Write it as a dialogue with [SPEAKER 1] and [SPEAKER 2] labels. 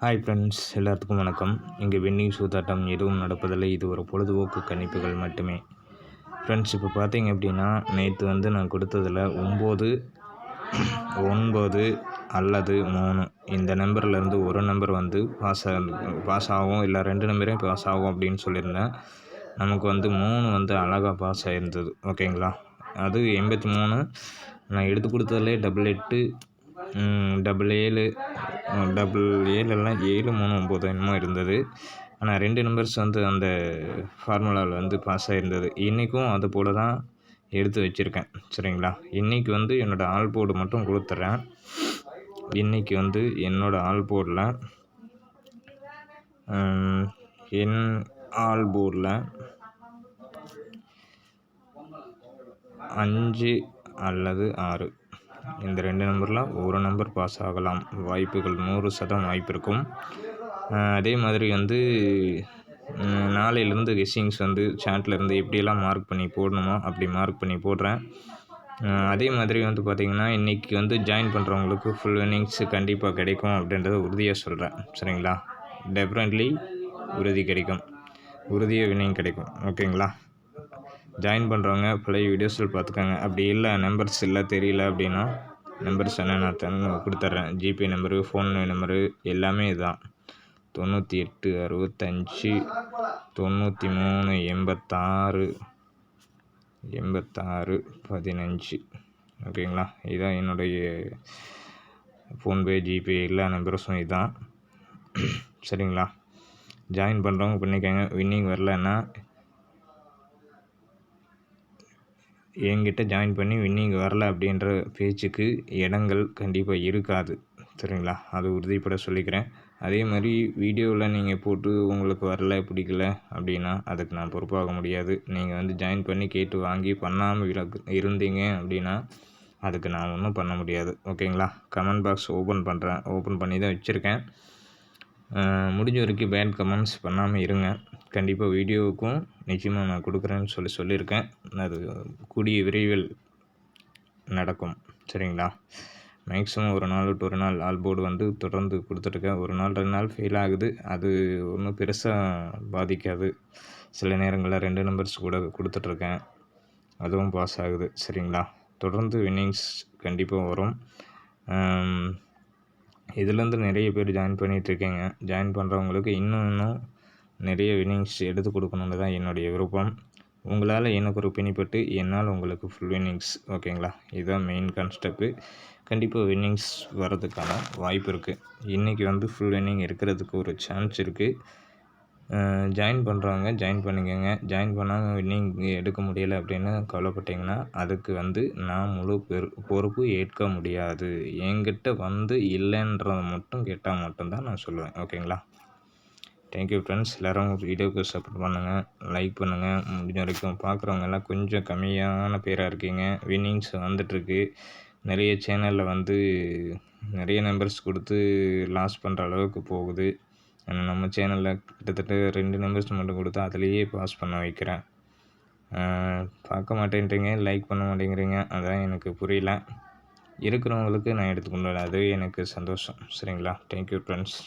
[SPEAKER 1] Hi friends, எல்லாத்துக்கும் வணக்கம். இங்கே வின்னிங் சூதாட்டம் எதுவும் நடப்பதில்லை. இது ஒரு பொழுதுபோக்கு கணிப்புகள் மட்டுமே. ஃப்ரெண்ட்ஸ், இப்போ பார்த்தீங்க அப்படின்னா, நேற்று நான் கொடுத்ததில் 9 அல்லது 3 இந்த நம்பர்லேருந்து ஒரு நம்பர் பாஸ் ஆகும், இல்லை 2 நம்பரே பாஸ் ஆகும் அப்படின்னு சொல்லியிருந்தேன். நமக்கு 3 அழகாக பாஸ் ஆகிருந்தது. ஓகேங்களா? அது 83. நான் எடுத்து கொடுத்ததுலே 88, 77, 77 எல்லாம் 7, 3, 9 என்னமோ இருந்தது. ஆனால் 2 நம்பர்ஸ் அந்த ஃபார்முலாவில் பாஸ் ஆகிருந்தது. இன்றைக்கும் அது போல் தான் எடுத்து வச்சுருக்கேன். சரிங்களா? இன்றைக்கி என்னோடய ஆல் போர்டு மட்டும் கொடுத்துட்றேன். இன்றைக்கி என்னோடய ஆல் போர்டில் என் ஆல் போர்டில் 5 அல்லது 6 இந்த 2 நம்பரில் ஒரு நம்பர் பாஸ் ஆகலாம். வாய்ப்புகள் 100% வாய்ப்பு இருக்கும். அதே மாதிரி நாளையிலேருந்து கெஸ்ஸிங்ஸ் சாட்லேருந்து எப்படியெல்லாம் மார்க் பண்ணி போடணுமோ அப்படி மார்க் பண்ணி போடுறேன். அதே மாதிரி பார்த்திங்கன்னா, இன்றைக்கி ஜாயின் பண்ணுறவங்களுக்கு ஃபுல் வின்னிங்ஸ் கண்டிப்பாக கிடைக்கும் அப்படின்றத உறுதியாக சொல்கிறேன். சரிங்களா? டெஃபினெட்லி உறுதி கிடைக்கும். உறுதியாக வின்னிங் கிடைக்கும். ஓகேங்களா? ஜாயின் பண்ணுறவங்க பழைய வீடியோஸில் பார்த்துக்கோங்க. அப்படி இல்லை, நம்பர்ஸ் இல்லை தெரியல அப்படின்னா நம்பர்ஸ் நான் கொடுத்துட்றேன். ஜிபே நம்பரு, ஃபோன் நம்பரு எல்லாமே இதுதான். 98 65 93 86 15. ஓகேங்களா? இதுதான் என்னுடைய ஃபோன்பே, ஜிபே எல்லா நம்பர்ஸும் இதுதான். சரிங்களா? ஜாயின் பண்ணுறவங்க பண்ணிக்கோங்க. வின்னிங் வரலன்னா என்கிட்ட ஜாயின் பண்ணி வின்னிங் வரல அப்படின்ற பேச்சுக்கு இடங்கள் கண்டிப்பாக இருக்காது. சரிங்களா? அது உறுதிப்பட சொல்லிக்கிறேன். அதே மாதிரி வீடியோவில் நீங்கள் போட்டு உங்களுக்கு வரல, பிடிக்கல அப்படின்னா அதுக்கு நான் பொறுப்பாக முடியாது. நீங்கள் ஜாயின் பண்ணி கேட்டு வாங்கி பண்ணாமல் இருந்தீங்க அப்படின்னா அதுக்கு நான் ஒன்றும் பண்ண முடியாது. ஓகேங்களா? கமெண்ட் பாக்ஸ் ஓப்பன் பண்ணி தான் வச்சுருக்கேன். முடிஞ்ச வரைக்கும் பேட் கமெண்ட்ஸ் பண்ணாமல் இருங்க. கண்டிப்பாக வீடியோவுக்கும் நிச்சயமாக நான் கொடுக்குறேன்னு சொல்லியிருக்கேன். அது கூடிய விரைவில் நடக்கும். சரிங்களா? மேக்ஸிமம் ஒரு நாள் விட்டு ஒரு நாள் ஆல் போர்டு தொடர்ந்து கொடுத்துட்ருக்கேன். ஒரு நாள் 2 நாள் ஃபெயில் ஆகுது. அது ஒன்றும் பெருசாக பாதிக்காது. சில நேரங்களில் 2 நம்பர்ஸ் கூட கொடுத்துட்ருக்கேன். அதுவும் பாஸ் ஆகுது. சரிங்களா? தொடர்ந்து வின்னிங்ஸ் கண்டிப்பாக வரும். இதுலேருந்து நிறைய பேர் ஜாயின் பண்ணிகிட்ருக்கீங்க. ஜாயின் பண்ணுறவங்களுக்கு இன்னும் நிறைய வின்னிங்ஸ் எடுத்து கொடுக்கணுன்னு தான் என்னுடைய விருப்பம். உங்களால் எனக்கு ஒரு பிணிப்பட்டு என்னால் உங்களுக்கு ஃபுல் வின்னிங்ஸ். ஓகேங்களா? இதுதான் மெயின் கான்செப்ட்டு. கண்டிப்பாக வின்னிங்ஸ் வர்றதுக்கான வாய்ப்பு இருக்குது. இன்றைக்கி ஃபுல் வின்னிங் இருக்கிறதுக்கு ஒரு சான்ஸ் இருக்குது. ஜாயின் பண்ணுறவங்க ஜாயின் பண்ணிக்கோங்க. ஜாயின் பண்ணாமல் வின்னிங் எடுக்க முடியலை அப்படின்னு கவலைப்பட்டிங்கன்னா அதுக்கு நான் முழு பொறுப்பு ஏற்க முடியாது. என்கிட்ட இல்லைன்றதை மட்டும் கேட்டால் மட்டும்தான் நான் சொல்லுவேன். ஓகேங்களா? Thank you friends. எல்லோரும் வீடியோவுக்கு சப்போர்ட் பண்ணுங்கள், லைக் பண்ணுங்கள். முடிஞ்ச வரைக்கும் பார்க்குறவங்க எல்லாம் கொஞ்சம் கம்மியான பேராக இருக்கீங்க. வின்னிங்ஸ் வந்துட்டுருக்கு. நிறைய சேனலில் நிறைய நம்பர்ஸ் கொடுத்து லாஸ் பண்ணுற அளவுக்கு போகுது. நம்ம சேனலில் கிட்டத்தட்ட 2 நம்பர்ஸ் மட்டும் கொடுத்து அதிலேயே பாஸ் பண்ண வைக்கிறேன். பார்க்க மாட்டேன்றீங்க, லைக் பண்ண மாட்டேங்கிறீங்க. அதான் எனக்கு புரியல. இருக்கிறவங்களுக்கு நான் எடுத்துக்கொண்டு அதுவே எனக்கு சந்தோஷம். சரிங்களா? Thank you friends.